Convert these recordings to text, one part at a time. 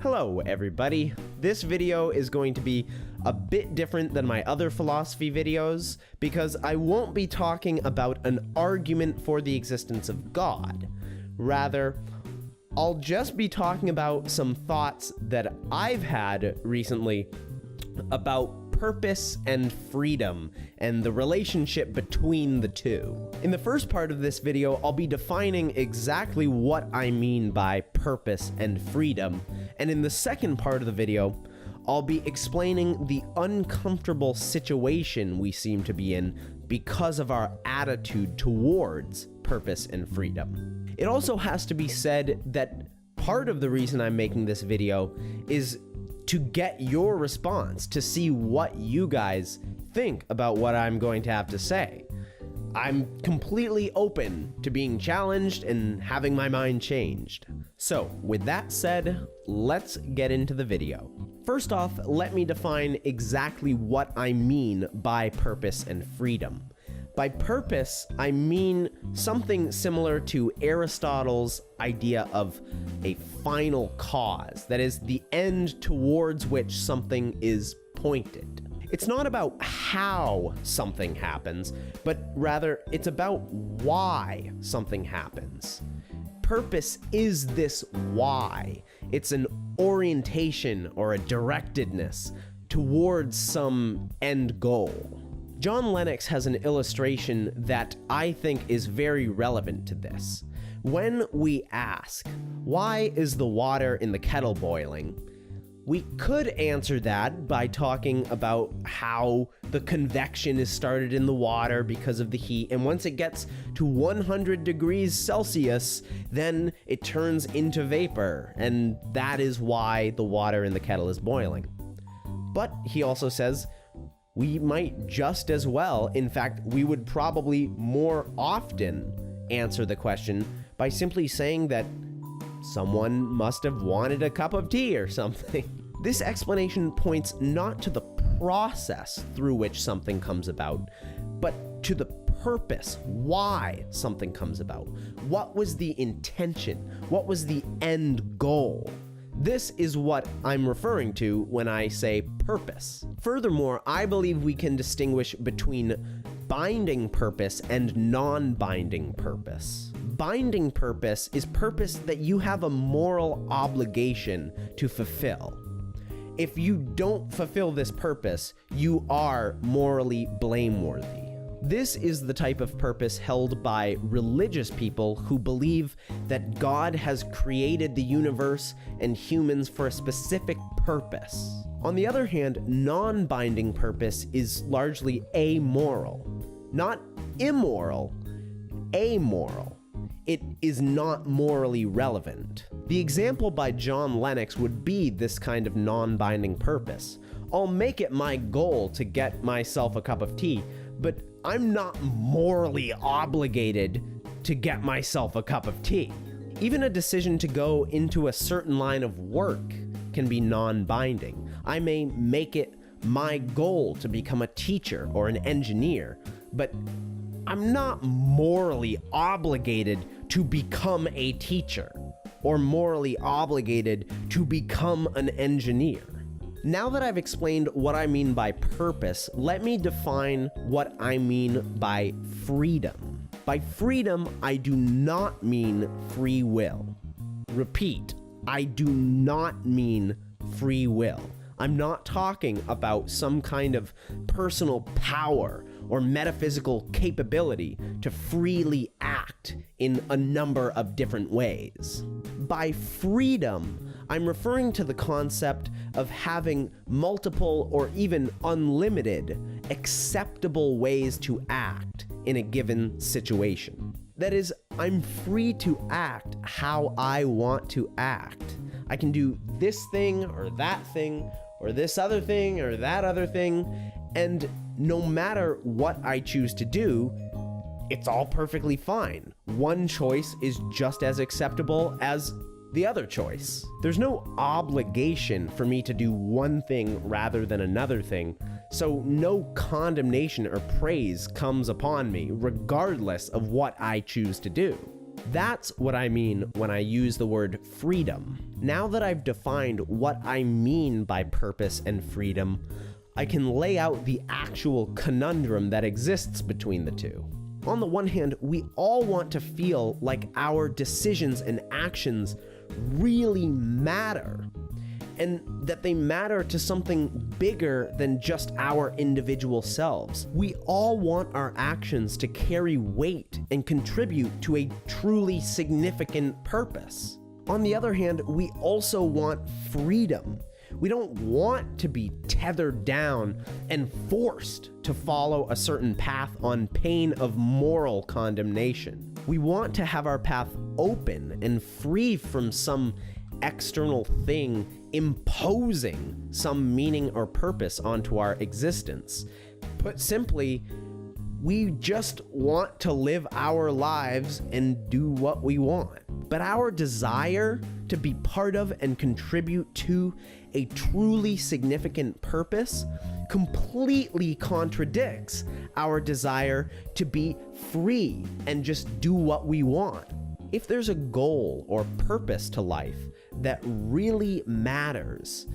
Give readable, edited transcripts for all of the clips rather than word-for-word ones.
Hello everybody. This video is going to be a bit different than my other philosophy videos because I won't be talking about an argument for the existence of God. Rather, I'll just be talking about some thoughts that I've had recently about purpose and freedom and the relationship between the two. In the first part of this video, I'll be defining exactly what I mean by purpose and freedom, and in the second part of the video, I'll be explaining the uncomfortable situation we seem to be in because of our attitude towards purpose and freedom. It also has to be said that part of the reason I'm making this video is to get your response, to see what you guys think about what I'm going to have to say. I'm completely open to being challenged and having my mind changed. So, with that said, let's get into the video. First off, let me define exactly what I mean by purpose and freedom. By purpose, I mean something similar to Aristotle's idea of a final cause, that is, the end towards which something is pointed. It's not about how something happens, but rather it's about why something happens. Purpose is this why. It's an orientation or a directedness towards some end goal. John Lennox has an illustration that I think is very relevant to this. When we ask, why is the water in the kettle boiling? We could answer that by talking about how the convection is started in the water because of the heat, and once it gets to 100 degrees Celsius, then it turns into vapor, and that is why the water in the kettle is boiling. But he also says, we might just as well, in fact, we would probably more often answer the question by simply saying that someone must have wanted a cup of tea or something. This explanation points not to the process through which something comes about, but to the purpose, why something comes about. What was the intention? What was the end goal? This is what I'm referring to when I say purpose. Furthermore, I believe we can distinguish between binding purpose and non-binding purpose. Binding purpose is purpose that you have a moral obligation to fulfill. If you don't fulfill this purpose, you are morally blameworthy. This is the type of purpose held by religious people who believe that God has created the universe and humans for a specific purpose. On the other hand, non-binding purpose is largely amoral. Not immoral, amoral. It is not morally relevant. The example by John Lennox would be this kind of non-binding purpose. I'll make it my goal to get myself a cup of tea, but I'm not morally obligated to get myself a cup of tea. Even a decision to go into a certain line of work can be non-binding. I may make it my goal to become a teacher or an engineer, but I'm not morally obligated to become a teacher or morally obligated to become an engineer. Now that I've explained what I mean by purpose, let me define what I mean by freedom. By freedom, I do not mean free will. Repeat, I do not mean free will. I'm not talking about some kind of personal power or metaphysical capability to freely act in a number of different ways. By freedom, I'm referring to the concept of having multiple or even unlimited acceptable ways to act in a given situation. That is, I'm free to act how I want to act. I can do this thing or that thing or this other thing or that other thing, and no matter what I choose to do, it's all perfectly fine. One choice is just as acceptable as the other choice. There's no obligation for me to do one thing rather than another thing, so no condemnation or praise comes upon me regardless of what I choose to do. That's what I mean when I use the word freedom. Now that I've defined what I mean by purpose and freedom, I can lay out the actual conundrum that exists between the two. On the one hand, we all want to feel like our decisions and actions really matter, and that they matter to something bigger than just our individual selves. We all want our actions to carry weight and contribute to a truly significant purpose. On the other hand, we also want freedom. We don't want to be tethered down and forced to follow a certain path on pain of moral condemnation. We want to have our path open and free from some external thing imposing some meaning or purpose onto our existence. Put simply, we just want to live our lives and do what we want. But our desire to be part of and contribute to a truly significant purpose completely contradicts our desire to be free and just do what we want. If there's a goal or purpose to life that really matters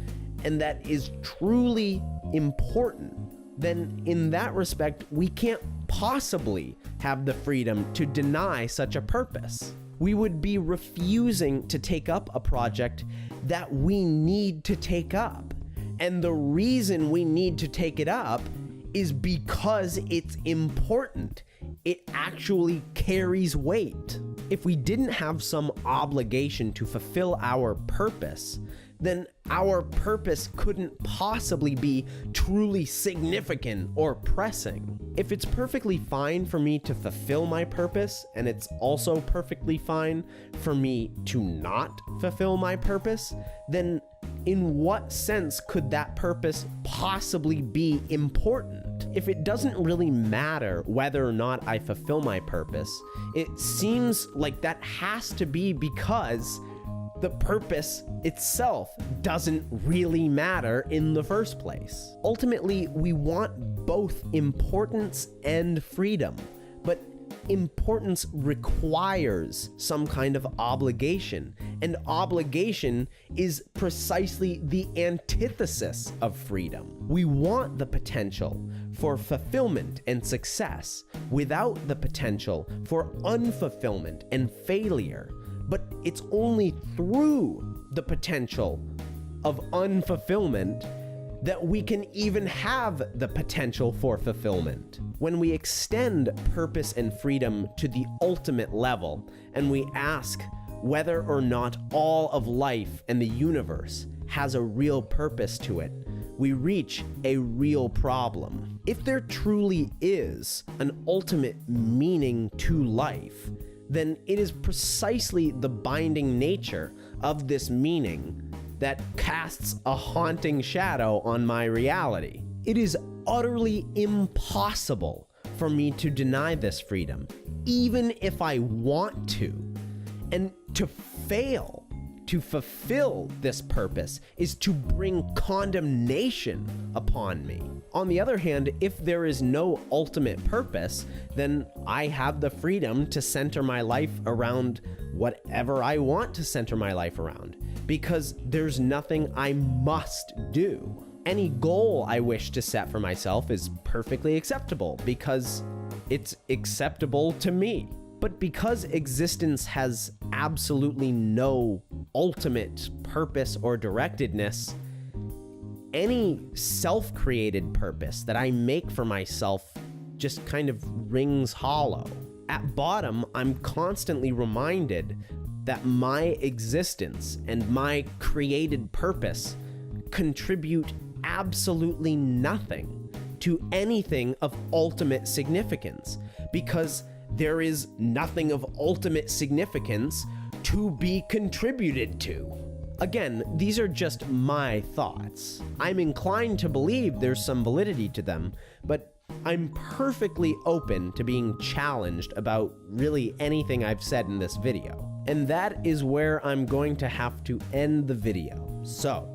and that is truly important, then in that respect, we can't possibly have the freedom to deny such a purpose. We would be refusing to take up a project that we need to take up. And the reason we need to take it up is because it's important. It actually carries weight. If we didn't have some obligation to fulfill our purpose, then our purpose couldn't possibly be truly significant or pressing. If it's perfectly fine for me to fulfill my purpose, and it's also perfectly fine for me to not fulfill my purpose, then in what sense could that purpose possibly be important? If it doesn't really matter whether or not I fulfill my purpose, it seems like that has to be because the purpose itself doesn't really matter in the first place. Ultimately, we want both importance and freedom, but importance requires some kind of obligation, and obligation is precisely the antithesis of freedom. We want the potential for fulfillment and success without the potential for unfulfillment and failure. But it's only through the potential of unfulfillment that we can even have the potential for fulfillment. When we extend purpose and freedom to the ultimate level, and we ask whether or not all of life and the universe has a real purpose to it, we reach a real problem. If there truly is an ultimate meaning to life, then it is precisely the binding nature of this meaning that casts a haunting shadow on my reality. It is utterly impossible for me to deny this freedom, even if I want to. And to fail to fulfill this purpose is to bring condemnation upon me. On the other hand, if there is no ultimate purpose, then I have the freedom to center my life around whatever I want to center my life around, because there's nothing I must do. Any goal I wish to set for myself is perfectly acceptable because it's acceptable to me. But because existence has absolutely no ultimate purpose or directedness, any self-created purpose that I make for myself just kind of rings hollow. At bottom, I'm constantly reminded that my existence and my created purpose contribute absolutely nothing to anything of ultimate significance, because there is nothing of ultimate significance to be contributed to. Again, these are just my thoughts. I'm inclined to believe there's some validity to them, but I'm perfectly open to being challenged about really anything I've said in this video. And that is where I'm going to have to end the video. So,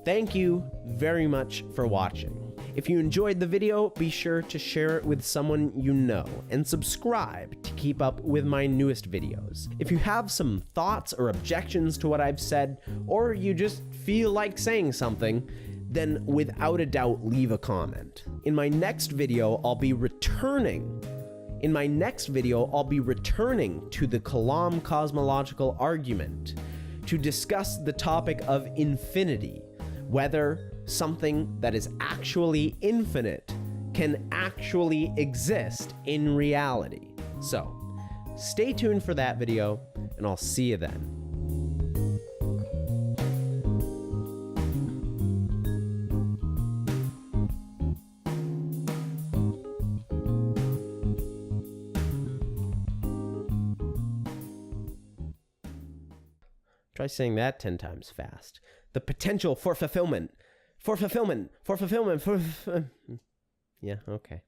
thank you very much for watching. If you enjoyed the video, be sure to share it with someone you know, and subscribe to keep up with my newest videos. If you have some thoughts or objections to what I've said, or you just feel like saying something, then without a doubt leave a comment. In my next video, I'll be returning to the Kalam cosmological argument to discuss the topic of infinity, whether something that is actually infinite can actually exist in reality. So, stay tuned for that video, and I'll see you then. Try saying that 10 times fast. The potential for fulfillment. Yeah, okay.